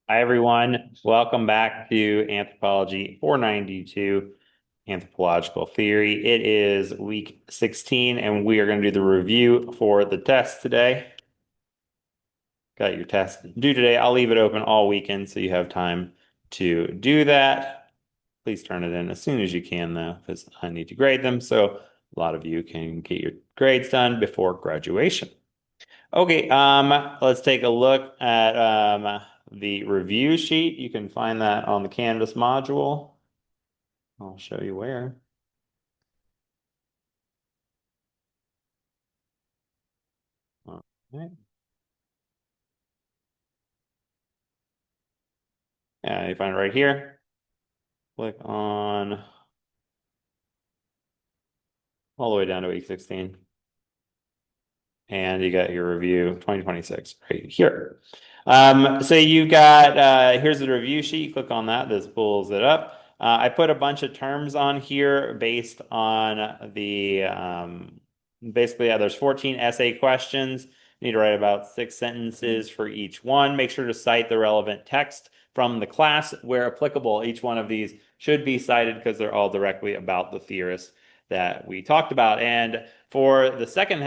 Hi, everyone. Welcome back to Anthropology 492, Anthropological Theory. It is week 16, and we are going to do the review for the test today. Got your test due today. I'll leave it open all weekend so you have time to do that. Please turn it in as soon as you can, though, because I need to grade them so a lot of you can get your grades done before graduation. Okay, let's take a look at the review sheet. You can find that on the Canvas module. I'll show you where. All right. Yeah, you find it right here. Click on all the way down to week 16. And you got your review 2026 right here. So you got here's the review sheet. You click on that. This pulls it up. I put a bunch of terms on here based on the basically, yeah, there's 14 essay questions. You need to write about 6 sentences for each one. Make sure to cite the relevant text from the class where applicable. Each one of these should be cited because they're all directly about the theorists that we talked about. And for the second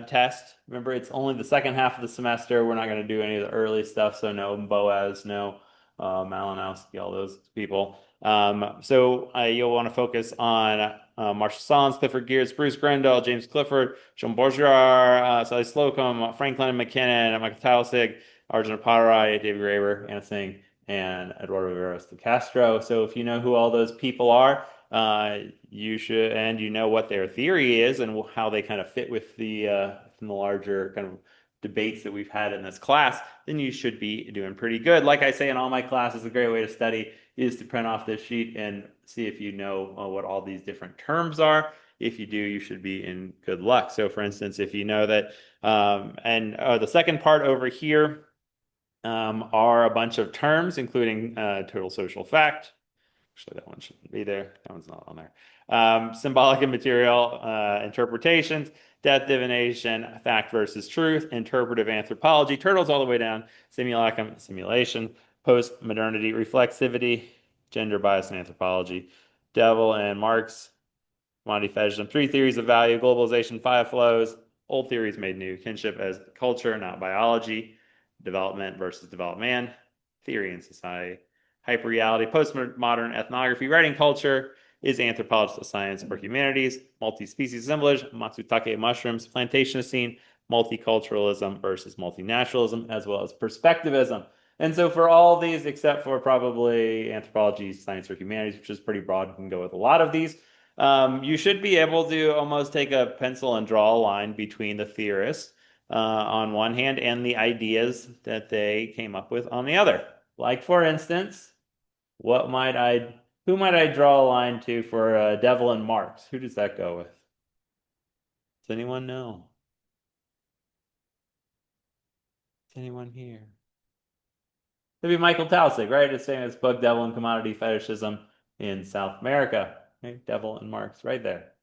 test, remember it's only the second half of the semester. We're not going to do any of the early stuff, so no Boaz, no Malinowski, all those people. So you'll want to focus on Marshall Solins, Clifford Geertz, Bruce Grendel, James Clifford, Jean Bourgeois, Sally Slocum, Franklin McKinnon, Michael Taussig, Arjun Appadurai, David Graeber, Anna Singh, and Eduardo Rivera de Castro. So if you know who all those people are, you should, and you know what their theory is and how they kind of fit with the larger kind of debates that we've had in this class, then you should be doing pretty good. Like I say in all my classes, a great way to study is to print off this sheet and see if you know what all these different terms are. If you do, you should be in good luck. So, for instance, if you know that, and the second part over here are a bunch of terms, including total social fact. Actually, that one shouldn't be there. That one's not on there. Symbolic and material interpretations, death divination, fact versus truth, interpretive anthropology, turtles all the way down, simulacrum, simulation, post-modernity, reflexivity, gender bias in anthropology, devil and Marx, commodity fetishism, three theories of value, globalization, five flows, old theories made new, kinship as culture, not biology, development versus developed man, theory in society, hyperreality, postmodern ethnography, writing culture, is anthropology a science or humanities, multi-species assemblage, Matsutake mushrooms, plantationocene, multiculturalism versus multinationalism, as well as perspectivism. And so for all these, except for probably anthropology, science, or humanities, which is pretty broad, you can go with a lot of these. You should be able to almost take a pencil and draw a line between the theorists on one hand and the ideas that they came up with on the other. Like, for instance, who might I draw a line to for Devil and Marx? Who does that go with? Does anyone know? Is anyone here? It'd be Michael Taussig, right? It's saying his book, Devil and Commodity Fetishism in South America. Okay? Devil and Marx, right there.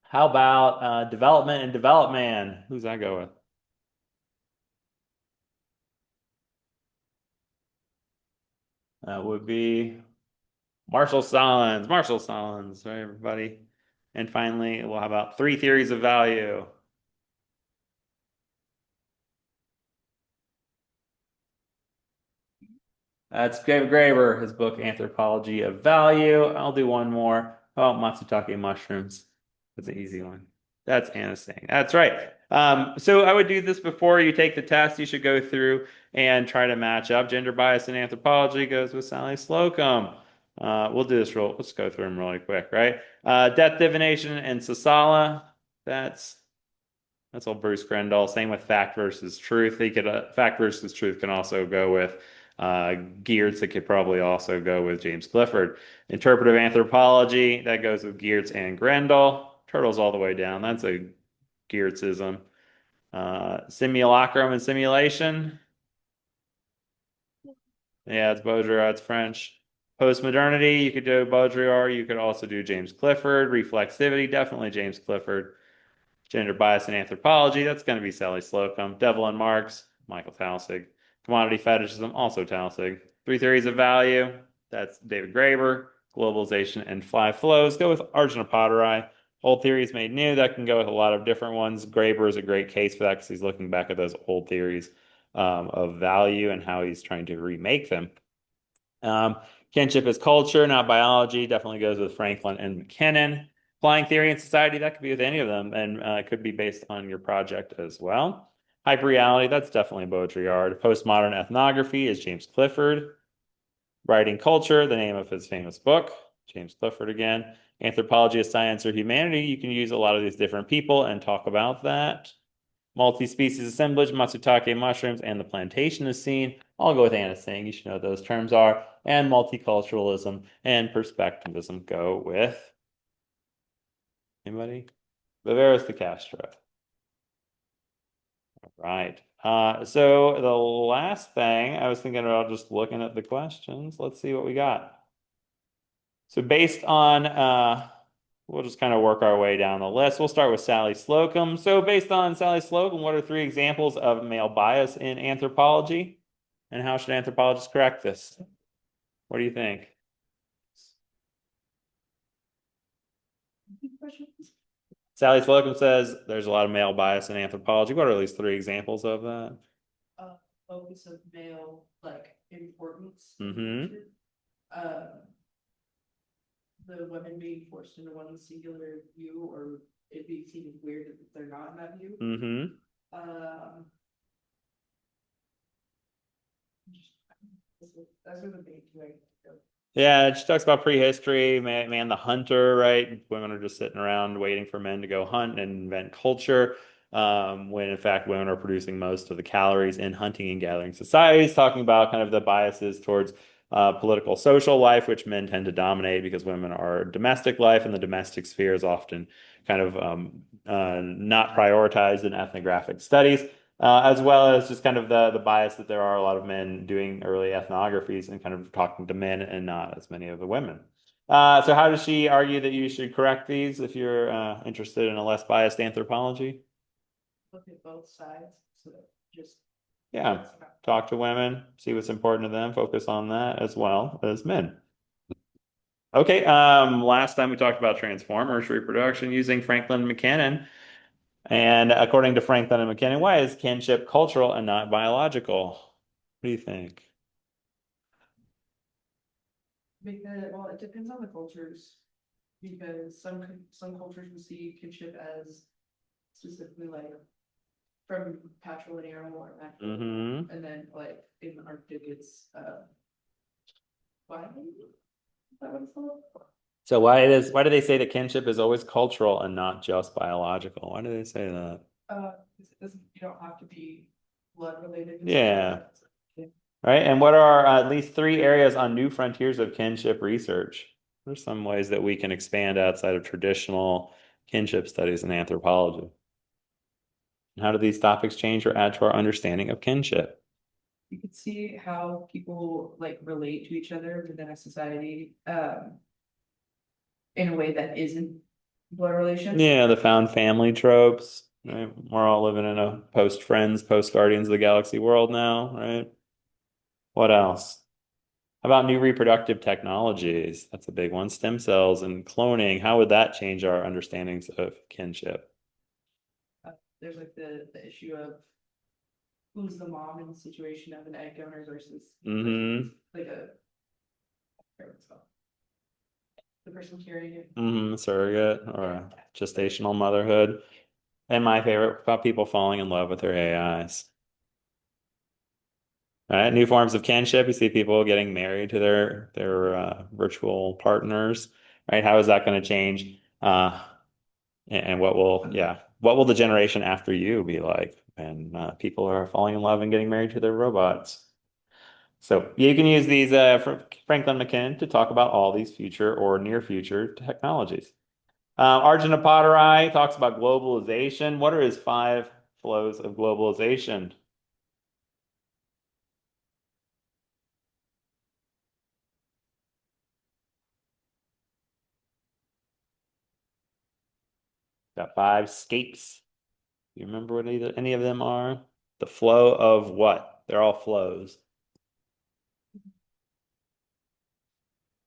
How about Development and Develop Man? Who's that go with? That would be Marshall Solins. Marshall Solins, right, everybody? And finally, well, how about three theories of value? That's David Graeber, his book Anthropology of Value. I'll do one more. Oh, Matsutake mushrooms. That's an easy one. That's Anna saying. That's right. So I would do this before you take the test. You should go through and try to match up. Gender bias in anthropology goes with Sally Slocum. We'll do this real. Let's go through them really quick, right? Death divination and Sasala. That's that's all Bruce Grendel. Same with fact versus truth. He could fact versus truth can also go with Geertz. It could probably also go with James Clifford. Interpretive anthropology that goes with Geertz and Grendel. Turtles all the way down. That's a Geertzism. Simulacrum and simulation. Yeah, it's Baudrillard. It's French. Postmodernity. You could do Baudrillard. You could also do James Clifford. Reflexivity. Definitely James Clifford. Gender bias in anthropology, that's going to be Sally Slocum. Devil and Marx, Michael Taussig. Commodity fetishism, also Taussig. Three theories of value, that's David Graeber. Globalization and five flows, go with Arjuna. Old theories made new, that can go with a lot of different ones. Graeber is a great case for that because he's looking back at those old theories of value and how he's trying to remake them. Um, Kinship is culture, not biology. Definitely goes with Franklin and McKinnon. Applying theory in society, that could be with any of them, and it could be based on your project as well. Hyperreality, that's definitely Baudrillard. Postmodern ethnography is James Clifford. Writing culture, the name of his famous book, James Clifford again. Anthropology of science or humanity, you can use a lot of these different people and talk about that. Multi-species assemblage, Matsutake mushrooms, and the plantationist scene. I'll go with Anna Singh. You should know what those terms are. And multiculturalism and perspectivism go with anybody? Viveros de Castro. All right. So the last thing I was thinking about just looking at the questions. Let's see what we got. So based on we'll just kind of work our way down the list. We'll start with Sally Slocum. So based on Sally Slocum, what are three examples of male bias in anthropology? And how should anthropologists correct this? What do you think? Sally Slocum says there's a lot of male bias in anthropology. What are at least three examples of that? Focus of male like importance. Mm-hmm. The women being forced into one singular view, or it being seen as weird if they're not in that view. Mm-hmm. Those are the big two. Yeah, she talks about prehistory, man the hunter, right? Women are just sitting around waiting for men to go hunt and invent culture, when in fact women are producing most of the calories in hunting and gathering societies, talking about kind of the biases towards political social life, which men tend to dominate because women are domestic life, and the domestic sphere is often kind of not prioritized in ethnographic studies. As well as just kind of the bias that there are a lot of men doing early ethnographies and kind of talking to men and not as many of the women. So how does she argue that you should correct these if you're interested in a less biased anthropology? Look at both sides. So just Yeah, talk to women, see what's important to them, focus on that as well as men. Okay, last time we talked about transformers reproduction using Franklin McKinnon. And according to Franklin and McKinnon, why is kinship cultural and not biological? What do you think? because well, it depends on the cultures. Because some cultures will see kinship as specifically like from patrilineal or matrilineal, Mm-hmm. and then like in Arctic it's why is that what it's called? So why do they say that kinship is always cultural and not just biological? Why do they say that? 'Cause it doesn't, you don't have to be blood related to someone. Yeah. Right. And what are at least three areas on new frontiers of kinship research? What are some ways that we can expand outside of traditional kinship studies in anthropology? And how do these topics change or add to our understanding of kinship? You can see how people like relate to each other within a society in a way that isn't blood relation. Yeah, the found family tropes. Right? We're all living in a post Friends, post Guardians of the Galaxy world now, right? What else? How about new reproductive technologies? That's a big one. Stem cells and cloning. How would that change our understandings of kinship? There's like the issue of who's the mom in the situation of an egg donor versus Mm-hmm. like the person carrying it. Mm-hmm. Surrogate or gestational motherhood. And my favorite about people falling in love with their AIs. All right, new forms of kinship. You see people getting married to their virtual partners, right? How is that going to change? And what will the generation after you be like? And people are falling in love and getting married to their robots. So you can use these Franklin McKinnon to talk about all these future or near future technologies. Arjuna talks about globalization. What are his five flows of globalization? Got five scapes. You remember what any of them are? The flow of what? They're all flows.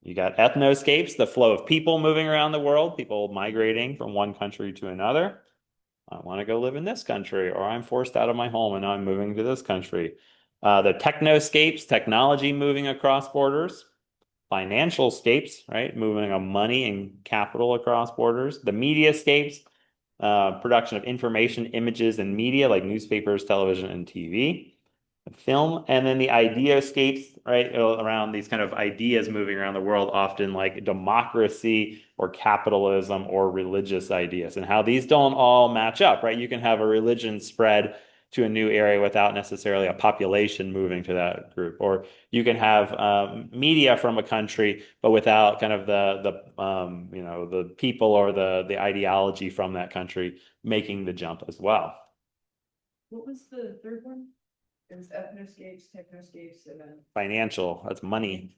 You got ethnoscapes, the flow of people moving around the world, people migrating from one country to another. I want to go live in this country, or I'm forced out of my home and now I'm moving to this country. The technoscapes, technology moving across borders. Financial scapes, right? Moving of money and capital across borders. The mediascapes, production of information, images, and media like newspapers, television, and TV. Film, and then the ideascapes, right, around these kind of ideas moving around the world, often like democracy or capitalism or religious ideas, and how these don't all match up, right? You can have a religion spread to a new area without necessarily a population moving to that group, or you can have media from a country, but without kind of the people or the ideology from that country making the jump as well. What was the third one? It was ethnoscapes, technoscapes, and then. Financial, that's money.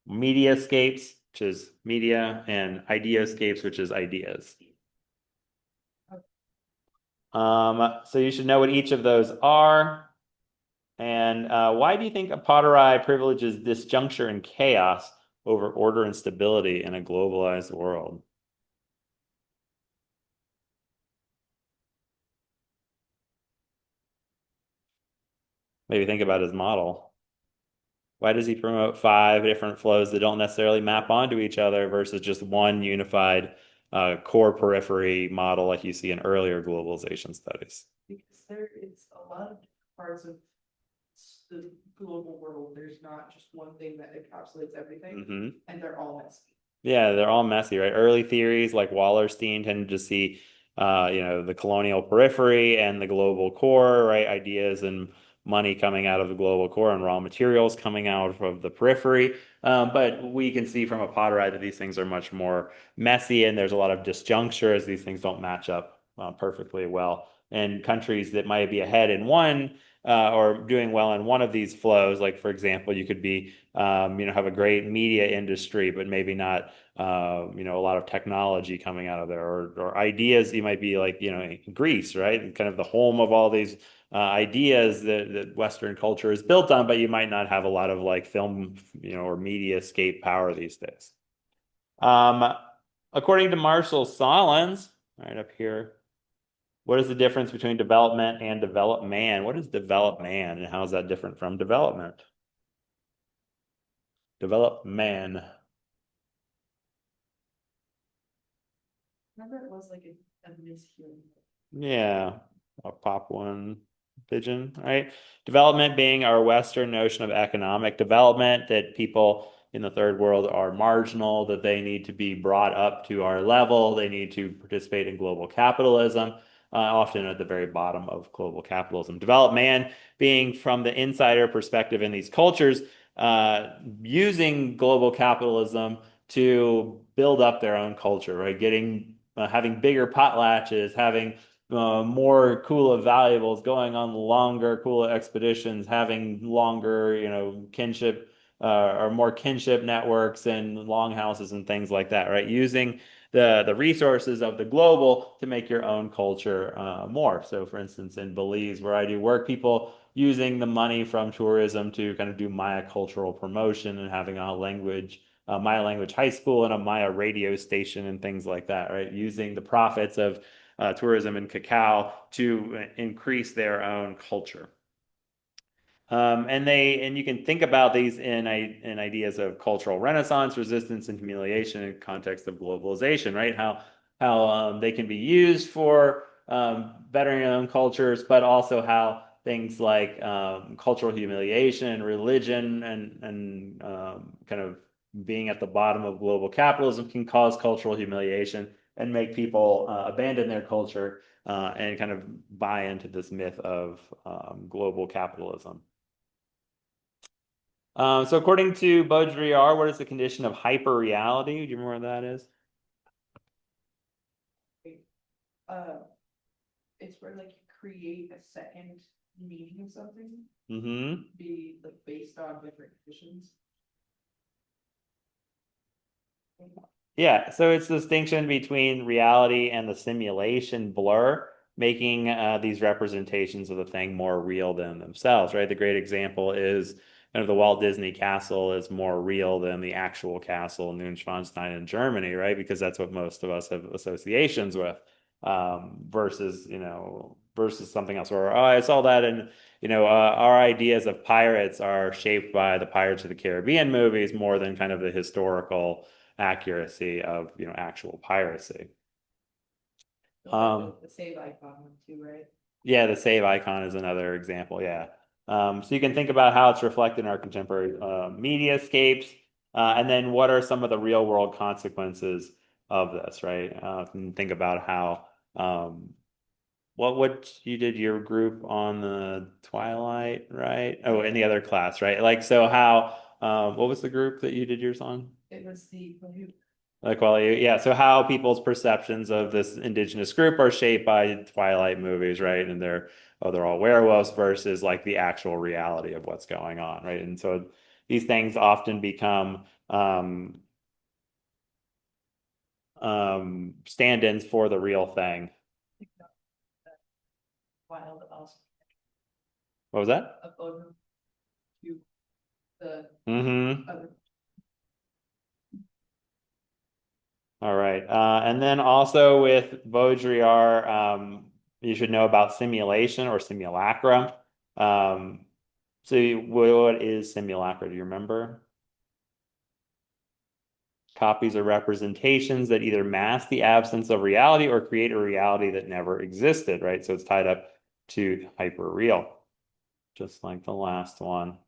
Mediascapes, which is media, and ideascapes, which is ideas. So you should know what each of those are. And why do you think Apoderi privileges disjuncture and chaos over order and stability in a globalized world? Maybe think about his model. Why does he promote five different flows that don't necessarily map onto each other versus just one unified core periphery model like you see in earlier globalization studies? Because there is a lot of parts of the global world. There's not just one thing that encapsulates everything, and they're all messy. Yeah, they're all messy, right? Early theories like Wallerstein tended to see, the colonial periphery and the global core, right? Ideas and money coming out of the global core and raw materials coming out of the periphery. But we can see from a Potterite that these things are much more messy and there's a lot of disjuncture as these things don't match up perfectly well. And countries that might be ahead in one or doing well in one of these flows, like for example, you could be have a great media industry, but maybe not, a lot of technology coming out of there, or ideas. You might be like, Greece, right? Kind of the home of all these ideas that Western culture is built on, but you might not have a lot of like film, or media escape power these days. Um, According to Marshall Solins, right up here, what is the difference between development and develop man? What is develop man, and how is that different from development? Develop man. Remember, it was like a mishearing. Yeah, a pop one pigeon, right? Development being our Western notion of economic development, that people in the third world are marginal, that they need to be brought up to our level, they need to participate in global capitalism, often at the very bottom of global capitalism. Developed man being from the insider perspective in these cultures, using global capitalism to build up their own culture, right? Having bigger potlatches, having more cooler valuables, going on longer, cooler expeditions, having longer, kinship or more kinship networks and longhouses and things like that, right? Using the resources of the global to make your own culture more. So, for instance, in Belize, where I do work, people using the money from tourism to kind of do Maya cultural promotion and having a Maya language high school and a Maya radio station and things like that, right? Using the profits of tourism and cacao to increase their own culture. And you can think about these in ideas of cultural renaissance, resistance, and humiliation in context of globalization, right? How they can be used for bettering our own cultures, but also how things like cultural humiliation, religion, and kind of being at the bottom of global capitalism can cause cultural humiliation and make people abandon their culture and kind of buy into this myth of global capitalism. So according to Baudrillard, what is the condition of hyperreality? Do you remember what that is? Uh, it's where like you create a second meaning of something, be like based on different conditions. Yeah, so it's the distinction between reality and the simulation blur. making these representations of the thing more real than themselves, right? The great example is kind of the Walt Disney castle is more real than the actual castle in Neuschwanstein in Germany, right? Because that's what most of us have associations with, versus, versus something else where, oh, I saw that and our ideas of pirates are shaped by the Pirates of the Caribbean movies more than kind of the historical accuracy of, actual piracy. Like Um, the save icon one too, right? yeah, the save icon is another example. Yeah. So you can think about how it's reflected in our contemporary mediascapes, and then what are some of the real world consequences of this, right? And think about how what you did your group on the Twilight, right? Oh, in the other class, right? Like, so how, what was the group that you did yours on? It was the Like, well, yeah. So how people's perceptions of this indigenous group are shaped by Twilight movies, right? And they're all werewolves versus like the actual reality of what's going on, right? And so these things often become stand-ins for the real thing. wild also What was that? a photo to the Mm-hmm. other. All right. And then also with Baudrillard, you should know about simulation or simulacra. Um, so what is simulacra? Do you remember? Copies or representations that either mask the absence of reality or create a reality that never existed, right? So it's tied up to hyperreal, just like the last one.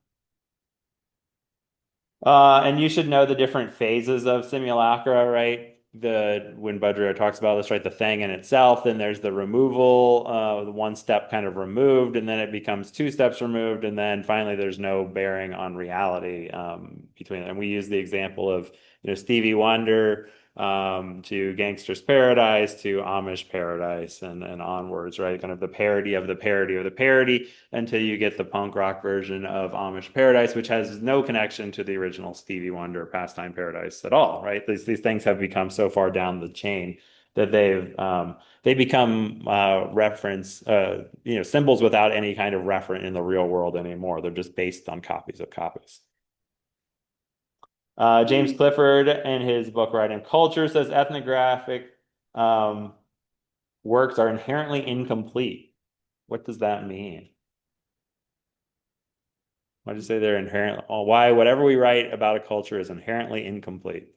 And you should know the different phases of simulacra, right? The when Baudrillard talks about this, right? The thing in itself, then there's the removal, the one step kind of removed, and then it becomes two steps removed, and then finally there's no bearing on reality between them. And we use the example of Stevie Wonder to Gangster's Paradise to Amish Paradise and onwards, right? Kind of the parody of the parody of the parody until you get the punk rock version of Amish Paradise, which has no connection to the original Stevie Wonder Pastime Paradise at all, right? These things have become so far down the chain that they become reference symbols without any kind of reference in the real world anymore. They're just based on copies of copies. James Clifford, in his book Writing Culture, says ethnographic um, works are inherently incomplete. What does that mean? Why'd you say they're inherently, oh, why whatever we write about a culture is inherently incomplete?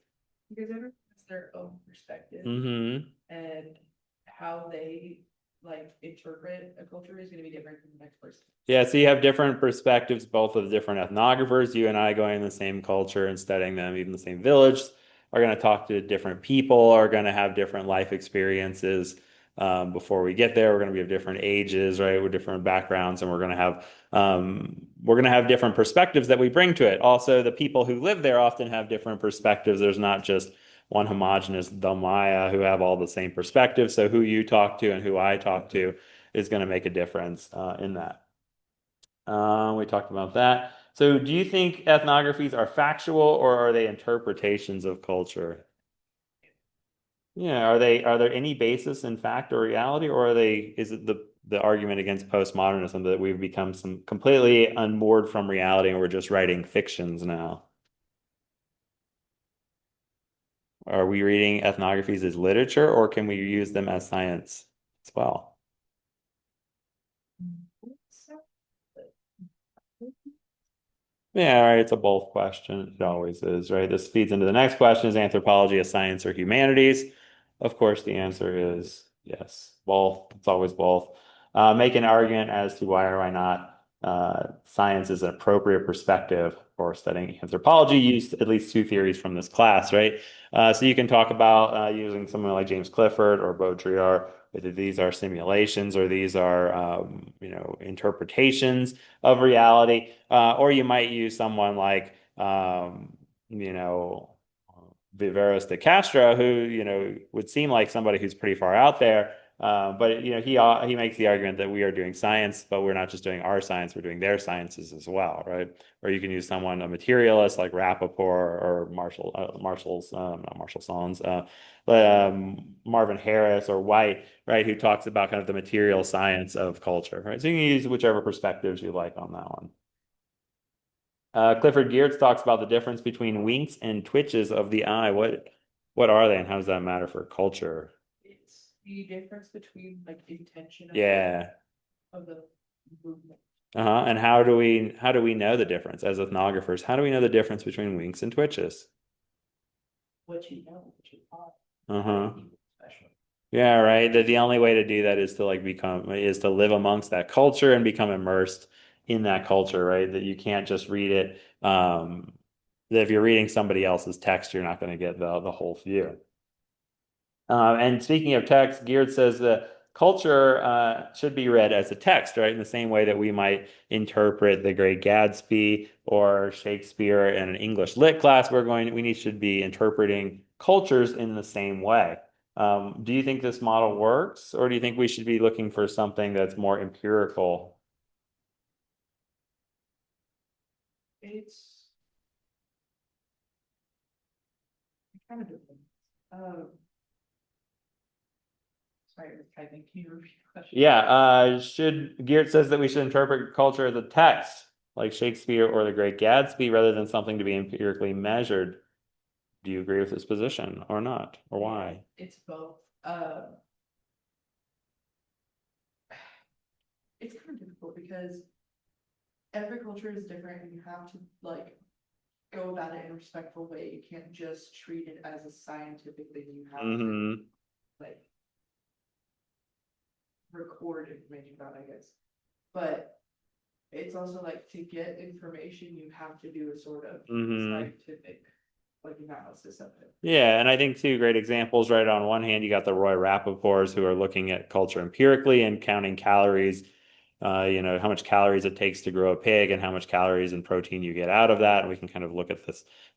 Because everyone has their own perspective Mm-hmm. and how they like interpret a culture is going to be different from the next person. Yeah, so you have different perspectives, both of different ethnographers. You and I going in the same culture and studying them, even the same village, are going to talk to different people, are going to have different life experiences. Before we get there, we're going to be of different ages, right, with different backgrounds, and we're going to have different perspectives that we bring to it. Also, the people who live there often have different perspectives. There's not just one homogenous Dhamaya who have all the same perspectives. So who you talk to and who I talk to is going to make a difference in that. We talked about that. So, do you think ethnographies are factual or are they interpretations of culture? Yeah, are there any basis in fact or reality, or is it the argument against postmodernism that we've become some completely unmoored from reality and we're just writing fictions now? Are we reading ethnographies as literature or can we use them as science as well? Yeah, all right. It's a both question. It always is, right? This feeds into the next question: is anthropology a science or humanities? Of course, the answer is yes, both. It's always both. Make an argument as to why or why not science is an appropriate perspective for studying anthropology. Use at least two theories from this class, right? So you can talk about using someone like James Clifford or Baudrillard, whether these are simulations or these are, interpretations of reality, or you might use someone like, you know, Viveros de Castro, who, would seem like somebody who's pretty far out there, But he makes the argument that we are doing science, but we're not just doing our science, we're doing their sciences as well, right? Or you can use someone, a materialist like Rappaport or not Marshall Solons, Marvin Harris or White, right, who talks about kind of the material science of culture, right? So you can use whichever perspectives you like on that one. Clifford Geertz talks about the difference between winks and twitches of the eye. What are they, and how does that matter for culture? It's the difference between like intention Yeah. of the movement. And how do we know the difference as ethnographers? How do we know the difference between winks and twitches? What you know, what you are. Uh-huh. Special. Yeah, right. That the only way to do that is to live amongst that culture and become immersed in that culture, right? That you can't just read it. That if you're reading somebody else's text, you're not going to get the whole view. And speaking of text, Geert says that culture should be read as a text, right? In the same way that we might interpret The Great Gatsby or Shakespeare in an English lit class, we should be interpreting cultures in the same way. Do you think this model works, or do you think we should be looking for something that's more empirical? It's kind of different. Um, sorry, I was typing. Can you repeat the question? Yeah, should Geert says that we should interpret culture as a text, like Shakespeare or The Great Gatsby, rather than something to be empirically measured. Do you agree with this position or not? Or why? It's both. It's kind of difficult because every culture is different and you have to like go about it in a respectful way. You can't just treat it as a scientific thing. You have to Mm-hmm. like record information about it, I guess. But it's also like to get information, you have to do a sort of Mm-hmm. scientific like analysis of it. Yeah, and I think two great examples, right? On one hand, you got the Roy Rappaports who are looking at culture empirically and counting calories, how much calories it takes to grow a pig and how much calories and protein you get out of that. And we can kind of look at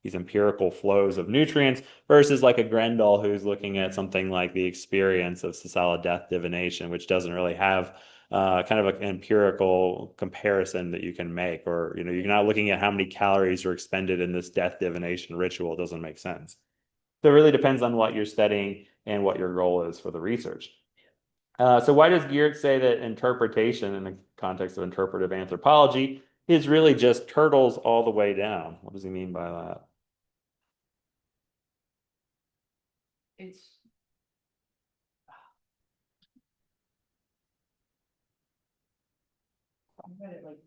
these empirical flows of nutrients versus like a Grendel who's looking at something like the experience of Sisala death divination, which doesn't really have kind of an empirical comparison that you can make, or you're not looking at how many calories are expended in this death divination ritual. It doesn't make sense. So it really depends on what you're studying and what your goal is for the research. So why does Geert say that interpretation in the context of interpretive anthropology is really just turtles all the way down? What does he mean by that? It's I read it like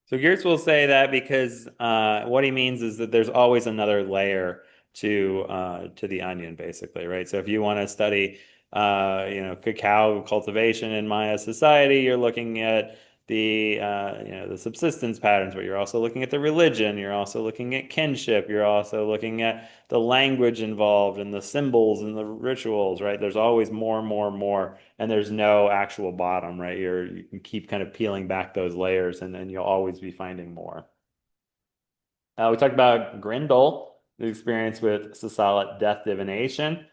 So Geertz will say that because what he means is that there's always another layer to the onion, basically, right? So if you want to study, cacao cultivation in Maya society, you're looking at the subsistence patterns, but you're also looking at the religion, you're also looking at kinship, you're also looking at the language involved and the symbols and the rituals, right? There's always more and more and more, and there's no actual bottom, right? You can keep kind of peeling back those layers, and then you'll always be finding more. We talked about Grindal, the experience with Sasalat death divination.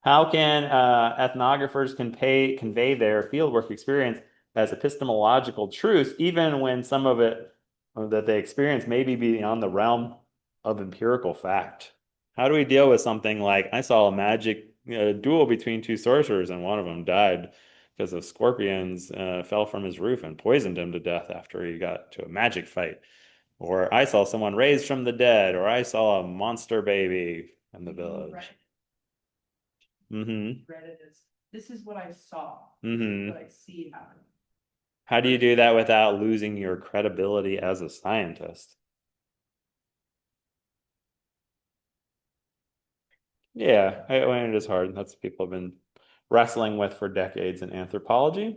How can ethnographers convey their fieldwork experience as epistemological truth, even when some of it that they experience may be beyond the realm of empirical fact? How do we deal with something like I saw a magic duel between two sorcerers and one of them died because of scorpions fell from his roof and poisoned him to death after he got to a magic fight? Or I saw someone raised from the dead, or I saw a monster baby in the right. village. Mm-hmm. Read it as this is what I saw. This is what Mm-hmm. I see happen. How do you do that without losing your credibility as a scientist? Yeah, it is hard. That's what people have been wrestling with for decades in anthropology.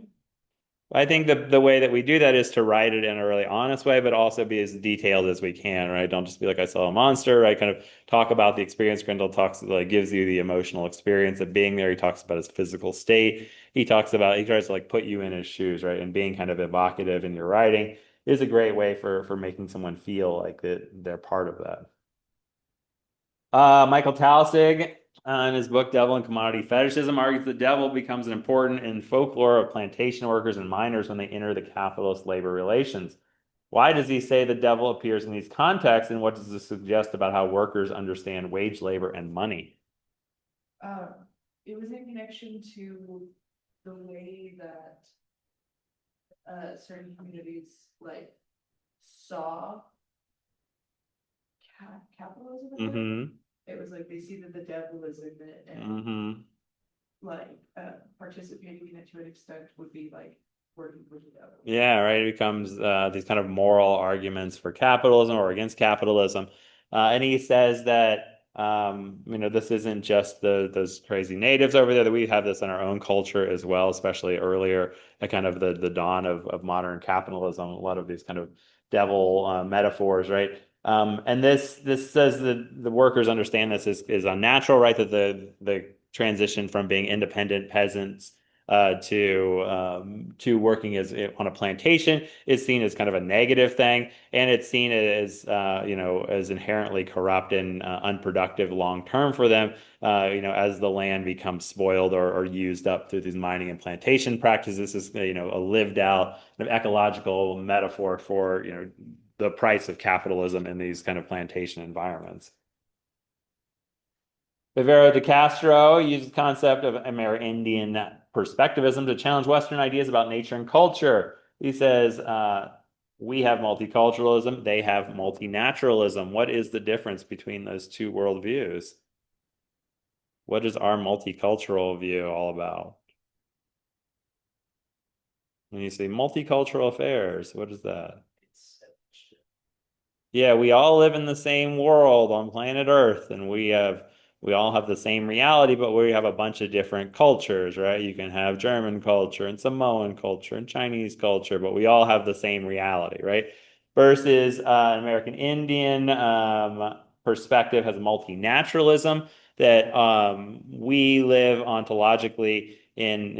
I think the way that we do that is to write it in a really honest way, but also be as detailed as we can, right? Don't just be like, I saw a monster, right? Kind of talk about the experience. Grindel talks, like, gives you the emotional experience of being there. He talks about his physical state. He tries to like put you in his shoes, right? And being kind of evocative in your writing is a great way for making someone feel like that they're part of that. Michael Talasig In his book, Devil and Commodity Fetishism, argues the devil becomes important in folklore of plantation workers and miners when they enter the capitalist labor relations. Why does he say the devil appears in these contexts, and what does this suggest about how workers understand wage labor and money? Um, it was in connection to the way that certain communities like saw capitalism in it. Mm-hmm. It was like they see that the devil is in it, and Mm-hmm. like participating in it to an extent would be like working for the devil. Yeah, right. It becomes these kind of moral arguments for capitalism or against capitalism. And he says that this isn't just those crazy natives over there, that we have this in our own culture as well, especially earlier at kind of the dawn of modern capitalism, a lot of these kind of devil metaphors, right? And this says that the workers understand this is unnatural, right? That the transition from being independent peasants to working as on a plantation is seen as kind of a negative thing, and it's seen as as inherently corrupt and unproductive long term for them. As the land becomes spoiled or used up through these mining and plantation practices. This is a lived out kind of ecological metaphor for the price of capitalism in these kind of plantation environments. Vivero de Castro used the concept of Amerindian perspectivism to challenge Western ideas about nature and culture. He says, we have multiculturalism, they have multinaturalism. What is the difference between those two worldviews? What is our multicultural view all about? When you say multicultural affairs, what is that? Yeah, we all live in the same world on planet Earth, and we all have the same reality, but we have a bunch of different cultures, right? You can have German culture and Samoan culture and Chinese culture, but we all have the same reality, right? Versus an American Indian perspective has multinaturalism that we live ontologically in,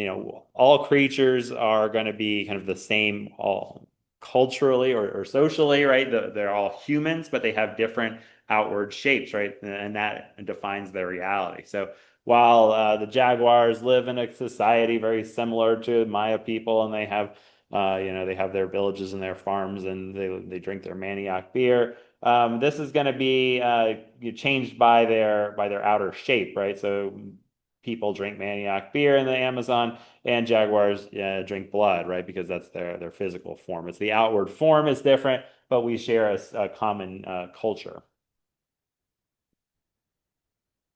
all creatures are going to be kind of the same all culturally or socially, right? They're all humans, but they have different outward shapes, right? And that defines their reality. So while the Jaguars live in a society very similar to Maya people, and they have their villages and their farms, and they drink their manioc beer. This is going to be changed by their outer shape, right? So people drink manioc beer in the Amazon, and jaguars drink blood, right? Because that's their physical form. It's the outward form is different, but we share a common culture.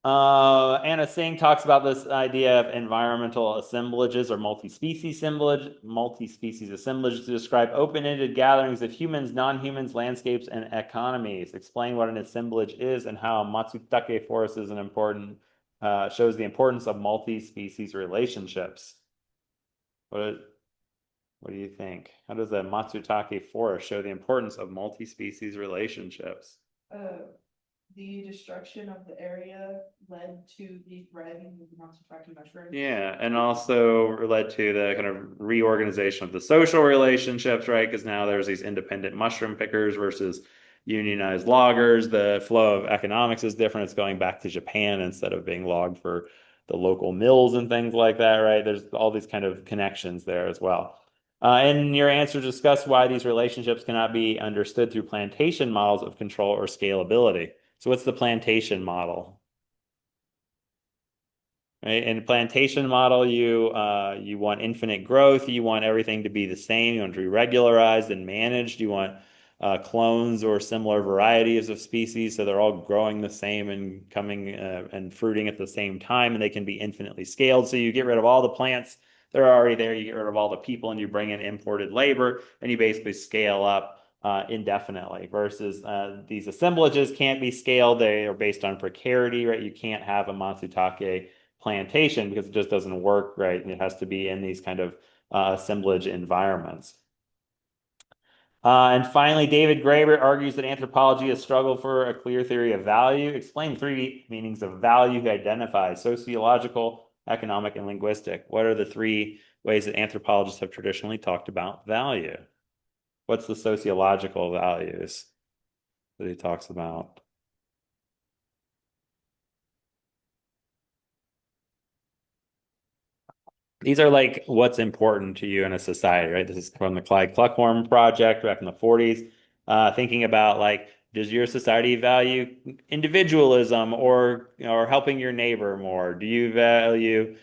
Anna Singh talks about this idea of environmental assemblages or multi-species assemblages to describe open-ended gatherings of humans, non-humans, landscapes, and economies. Explain what an assemblage is and how Matsutake forest is an important shows the importance of multi-species relationships. What what do you think? How does the Matsutake forest show the importance of multi-species relationships? Uh, the destruction of the area led to the thriving of the Matsutake mushrooms. Yeah, and also led to the kind of reorganization of the social relationships, right? Because now there's these independent mushroom pickers versus unionized loggers. The flow of economics is different. It's going back to Japan instead of being logged for the local mills and things like that, right? There's all these kind of connections there as well. And your answer discuss why these relationships cannot be understood through plantation models of control or scalability. So what's the plantation model? Right? In a plantation model, you want infinite growth. You want everything to be the same. You want to be regularized and managed. You want clones or similar varieties of species, so they're all growing the same and coming and fruiting at the same time, and they can be infinitely scaled. So you get rid of all the plants that are already there. You get rid of all the people, and you bring in imported labor, and you basically scale up indefinitely. Versus these assemblages can't be scaled; they are based on precarity, right? You can't have a Matsutake plantation because it just doesn't work right. And it has to be in these kind of assemblage environments. And finally, David Graeber argues that anthropology has struggled for a clear theory of value. Explain three meanings of value he identifies: sociological, economic, and linguistic. What are the three ways that anthropologists have traditionally talked about value? What's the sociological values that he talks about? These are like what's important to you in a society, right? This is from the Clyde Cluckhorn Project back in the 40s, thinking about like, does your society value individualism or helping your neighbor more? Do you value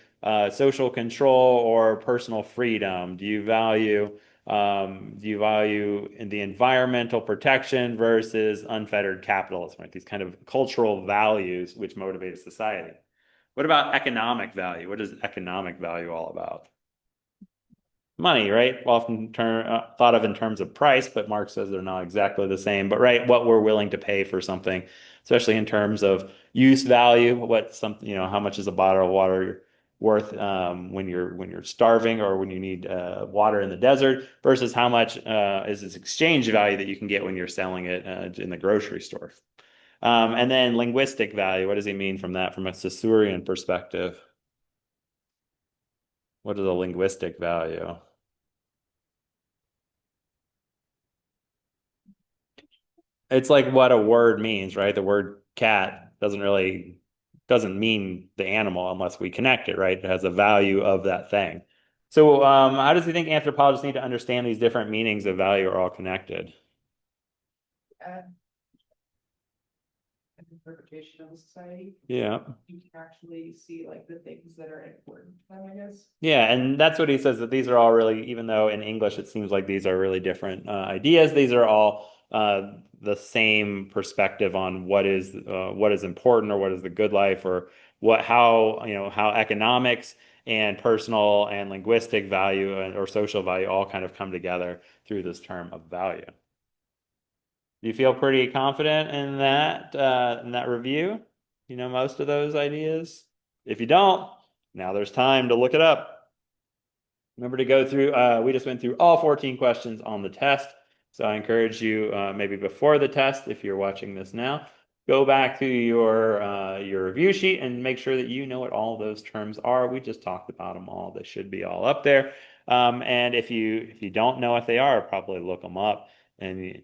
social control or personal freedom? Do you value the environmental protection versus unfettered capitalism, right? These kind of cultural values which motivate a society. What about economic value? What is economic value all about? Money, right? Often thought of in terms of price, but Marx says they're not exactly the same. But right, what we're willing to pay for something, especially in terms of use value, what some, how much is a bottle of water worth when you're starving or when you need water in the desert versus how much is this exchange value that you can get when you're selling it in the grocery store. And then linguistic value, what does he mean from that, from a Saussurean perspective? What is a linguistic value? It's like what a word means, right? The word cat doesn't mean the animal unless we connect it, right? It has a value of that thing. So, how does he think anthropologists need to understand these different meanings of value are all connected? At an interpretation of a society, Yeah. you can actually see like the things that are important to them, I guess. Yeah, and that's what he says that these are all really, even though in English it seems like these are really different ideas, these are all the same perspective on what is important or what is the good life or how economics and personal and linguistic value or social value all kind of come together through this term of value. Do you feel pretty confident in that review? You know most of those ideas? If you don't, now there's time to look it up. Remember to go through, we just went through all 14 questions on the test. So I encourage you, maybe before the test, if you're watching this now, go back to your review sheet and make sure that you know what all those terms are. We just talked about them all. They should be all up there. And if you don't know what they are, probably look them up and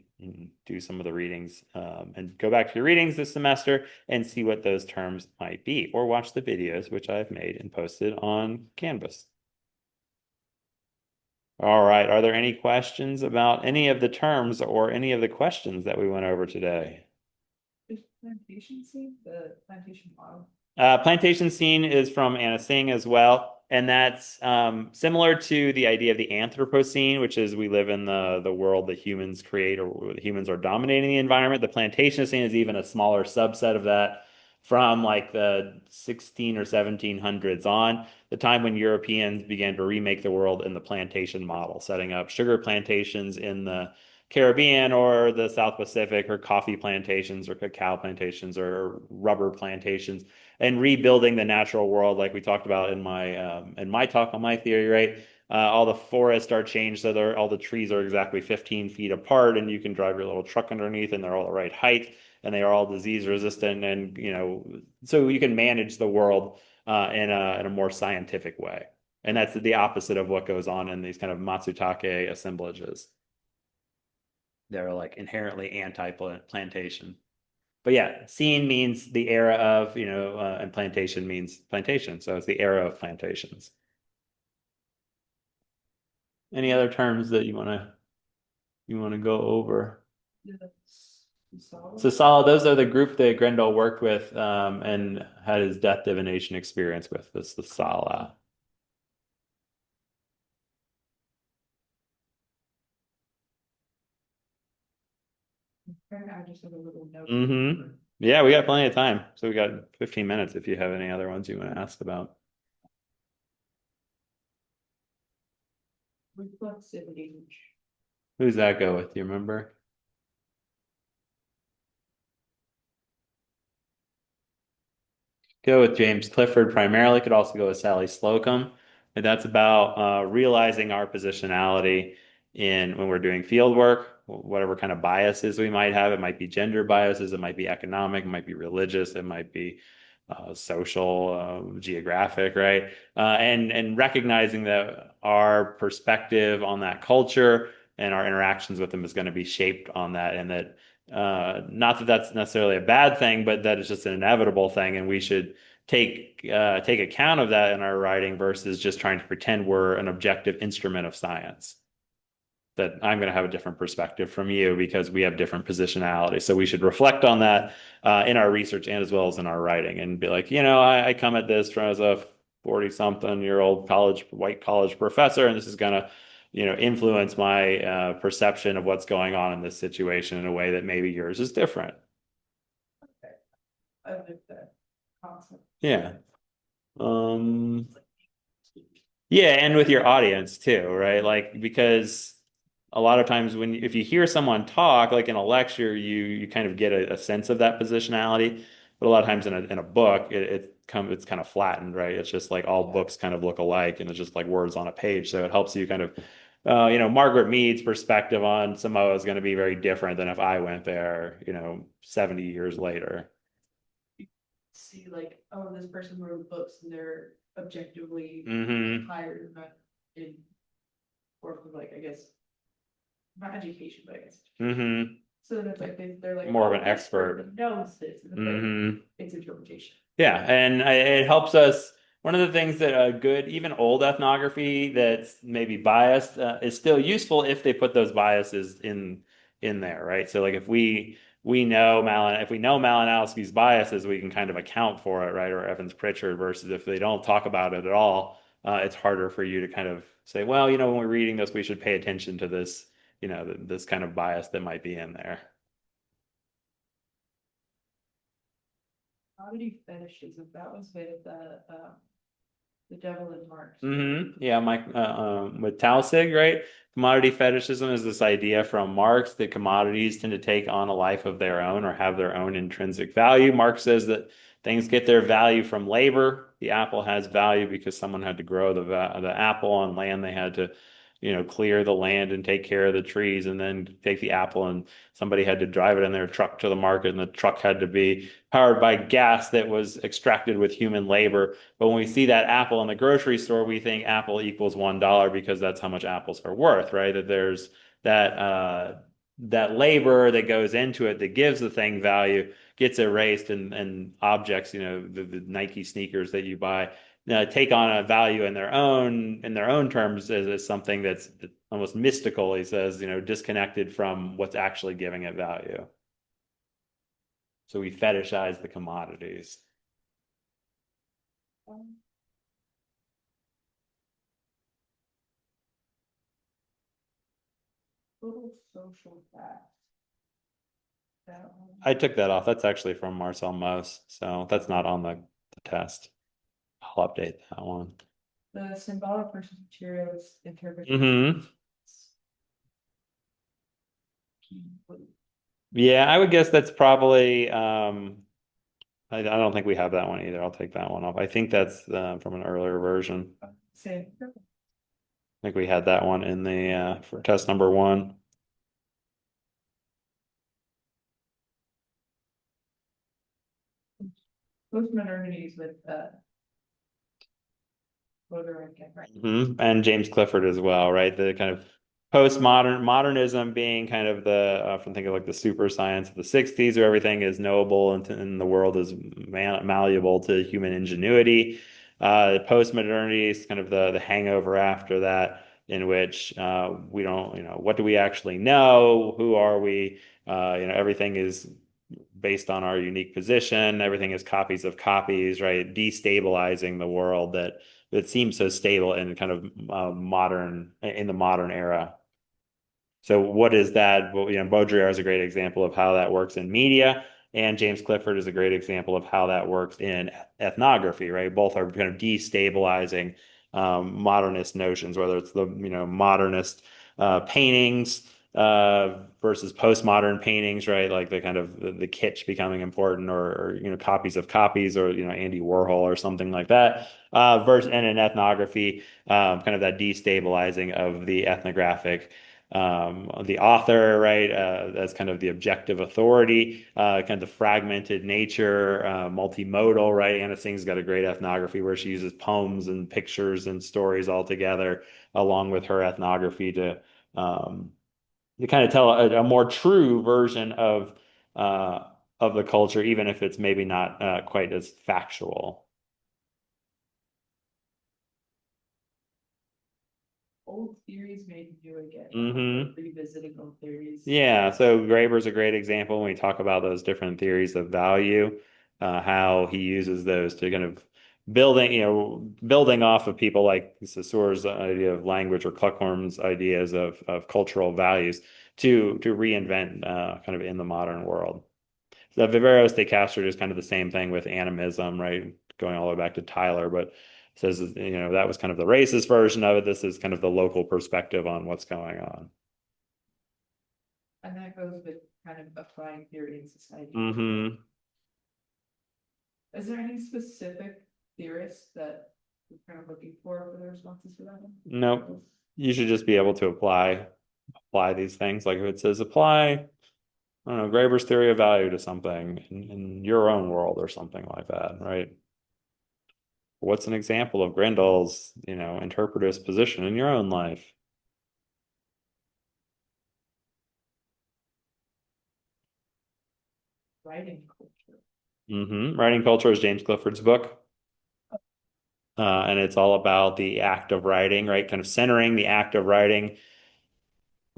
do some of the readings and go back to your readings this semester and see what those terms might be, or watch the videos which I've made and posted on Canvas. All right. Are there any questions about any of the terms or any of the questions that we went over today? Is plantation seed the plantation model? Plantation scene is from Anna Singh as well, and that's similar to the idea of the Anthropocene, which is we live in the world that humans create or humans are dominating the environment. The plantation scene is even a smaller subset of that from like the 16 or 1700s on, the time when Europeans began to remake the world in the plantation model, setting up sugar plantations in the Caribbean or the South Pacific or coffee plantations or cacao plantations or rubber plantations and rebuilding the natural world, like we talked about in my talk on my theory, right? All the forests are changed so all the trees are exactly 15 feet apart, and you can drive your little truck underneath, and they're all the right height, and they are all disease resistant, and so you can manage the world in a more scientific way. And that's the opposite of what goes on in these kind of Matsutake assemblages. They're like inherently anti-plantation. But yeah, scene means the era of, and plantation means plantation. So it's the era of plantations. Any other terms that you want to go over? Yes. So So, Sala, those are the group that Grendel worked with and had his death divination experience with. This is the Sala. I just have a little note. Yeah, we got plenty of time. So we got 15 minutes if you have any other ones you want to ask about. Reflexivity. Who's that go with? Do you remember? Go with James Clifford primarily. Could also go with Sally Slocum. And that's about realizing our positionality in when we're doing field work, whatever kind of biases we might have. It might be gender biases, it might be economic, it might be religious, it might be social, geographic, right? And recognizing that our perspective on that culture and our interactions with them is going to be shaped on that, and that not that that's necessarily a bad thing, but that it's just an inevitable thing, and we should take account of that in our writing versus just trying to pretend we're an objective instrument of science. That I'm going to have a different perspective from you because we have different positionality. So we should reflect on that in our research and as well as in our writing and be like, I come at this from as a 40-something-year-old white college professor, and this is going to, influence my perception of what's going on in this situation in a way that maybe yours is different. Okay. I like that concept. Yeah. Um, Yeah, and with your audience too, right? Like because a lot of times if you hear someone talk, like in a lecture, you kind of get a sense of that positionality. But a lot of times in a book, it's kind of flattened, right? It's just like all books kind of look alike, and it's just like words on a page. So it helps you kind of, Margaret Mead's perspective on Samoa is going to be very different than if I went there, 70 years later. See, like, oh, this person wrote books and they're objectively Hmm. higher in, or from, like, I guess, not education, but I guess. Hmm. So then it's like they're like, More of oh, an expert expert. that knows this, and it's like Hmm. it's interpretation. Yeah, and it helps us. One of the things that a good, even old ethnography that's maybe biased is still useful if they put those biases in there, right? So like if we know Malinowski's biases, we can kind of account for it, right? Or Evans Pritchard versus if they don't talk about it at all, it's harder for you to kind of say, well, when we're reading this, we should pay attention to this, this kind of bias that might be in there. Commodity fetishism, that was with the Devil in Marx, right? Yeah, Mike, with Tausig, right? Commodity fetishism is this idea from Marx that commodities tend to take on a life of their own or have their own intrinsic value. Marx says that things get their value from labor. The apple has value because someone had to grow the apple on land. They had to, clear the land and take care of the trees, and then take the apple, and somebody had to drive it in their truck to the market, and the truck had to be powered by gas that was extracted with human labor. But when we see that apple in the grocery store, we think apple equals $1 because that's how much apples are worth, right? That there's that labor that goes into it that gives the thing value gets erased, and objects, the Nike sneakers that you buy, take on a value in their own terms as something that's almost mystical. He says, disconnected from what's actually giving it value. So we fetishize the commodities. Um, Little social facts. That one. I took that off. That's actually from Marcel Mauss, so that's not on the test. I'll update that one. The symbolic versus materials interpretation. Hmm. Yeah, I would guess that's probably I don't think we have that one either. I'll take that one off. I think that's from an earlier version. I Say, think we had that one in the for test number one. postmodernities with voter ranking, right? And James Clifford as well, right? The kind of modernism being kind of from thinking like the super science of the 60s, where everything is knowable and the world is malleable to human ingenuity. Postmodernity is kind of the hangover after that, in which we don't, what do we actually know? Who are we? Everything is based on our unique position. Everything is copies of copies, right? Destabilizing the world that seems so stable and kind of modern in the modern era. So what is that? Well, Baudrillard is a great example of how that works in media, and James Clifford is a great example of how that works in ethnography, right? Both are kind of destabilizing modernist notions, whether it's the modernist paintings versus postmodern paintings, right? Like the kind of the kitsch becoming important, or copies of copies, or Andy Warhol or something like that. Versus and in ethnography, kind of that destabilizing of the ethnographic the author, right, as kind of the objective authority, kind of the fragmented nature, multimodal, right? Anna Singh's got a great ethnography where she uses poems and pictures and stories all together, along with her ethnography to kind of tell a more true version uh, of the culture, even if it's maybe not quite as factual. old theories made new again, Hmm. revisiting old theories. Yeah, so Graeber's a great example when we talk about those different theories of value, how he uses those to kind of building off of people like Saussure's idea of language or Cluckhorn's ideas of cultural values to reinvent kind of in the modern world. The Viveros de Castro is kind of the same thing with animism, right? Going all the way back to Tyler, but says that was kind of the racist version of it. This is kind of the local perspective on what's going on. And that goes with kind of applying theory in society. Hmm. Is there any specific theorists that you're kind of looking for the responses for that one? Nope. You should just be able to apply these things. Like if it says apply, I don't know, Graeber's theory of value to something in your own world or something like that, right? What's an example of Grendel's, interpretive position in your own life? Writing culture. Writing Culture is James Clifford's book. And it's all about the act of writing, right? Kind of centering the act of writing.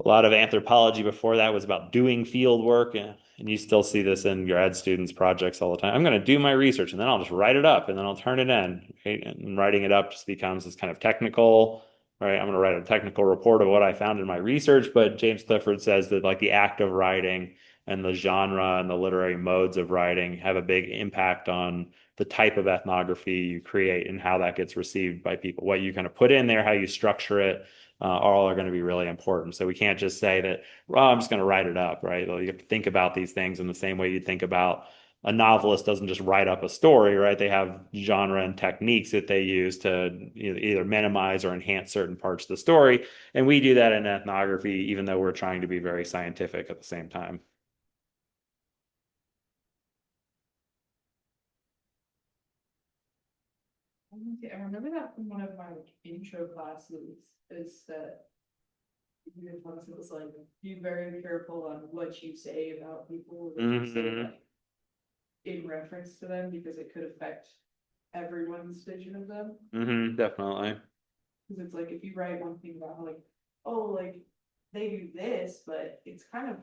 A lot of anthropology before that was about doing field work, and you still see this in grad students' projects all the time. I'm going to do my research and then I'll just write it up and then I'll turn it in. Right? And writing it up just becomes this kind of technical, right? I'm going to write a technical report of what I found in my research, but James Clifford says that like the act of writing and the genre and the literary modes of writing have a big impact on the type of ethnography you create and how that gets received by people. What you kind of put in there, how you structure it all are going to be really important. So we can't just say that, well, I'm just going to write it up, right? Well, you have to think about these things in the same way you think about a novelist doesn't just write up a story, right? They have genre and techniques that they use to either minimize or enhance certain parts of the story. And we do that in ethnography, even though we're trying to be very scientific at the same time. I remember that from one of my intro classes, is that it was like, be very careful on what you say about people, what you say Hmm. like in reference to them, because it could affect everyone's vision of them. Definitely. Because it's like if you write one thing about like, oh, like they do this, but it's kind of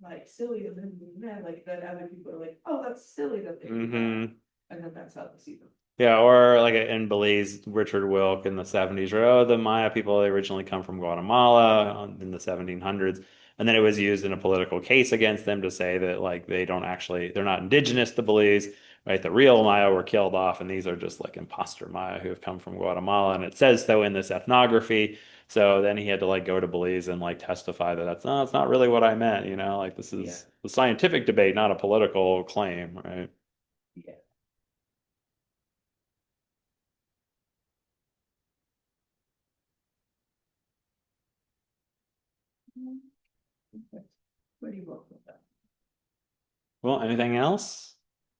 like silly of them doing that, like that other people are like, oh, that's silly that they do that. Hmm. And then that's how they see them. Yeah, or like in Belize, Richard Wilk in the 70s, or oh, the Maya people they originally come from Guatemala in the 1700s. And then it was used in a political case against them to say that like they're not indigenous to Belize, right? The real Maya were killed off, and these are just like imposter Maya who have come from Guatemala. And it says so in this ethnography. So then he had to like go to Belize and like testify that that's not really what I meant, like this Yeah. is a scientific debate, not a political claim, right? Yeah. Okay. Pretty well with that. Well, anything else?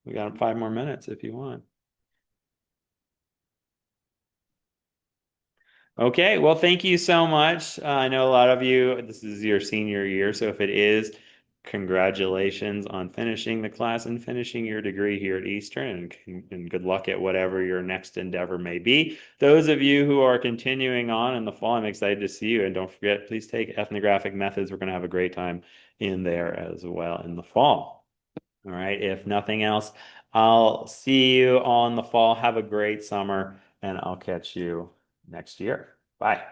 We got 5 more minutes if you want. Okay, well, thank you so much. I know a lot of you, this is your senior year, so if it is, congratulations on finishing the class and finishing your degree here at Eastern, and good luck at whatever your next endeavor may be. Those of you who are continuing on in the fall, I'm excited to see you. And don't forget, please take ethnographic methods. We're going to have a great time in there as well in the fall. All right. If nothing else, I'll see you on the fall. Have a great summer, and I'll catch you next year. Bye.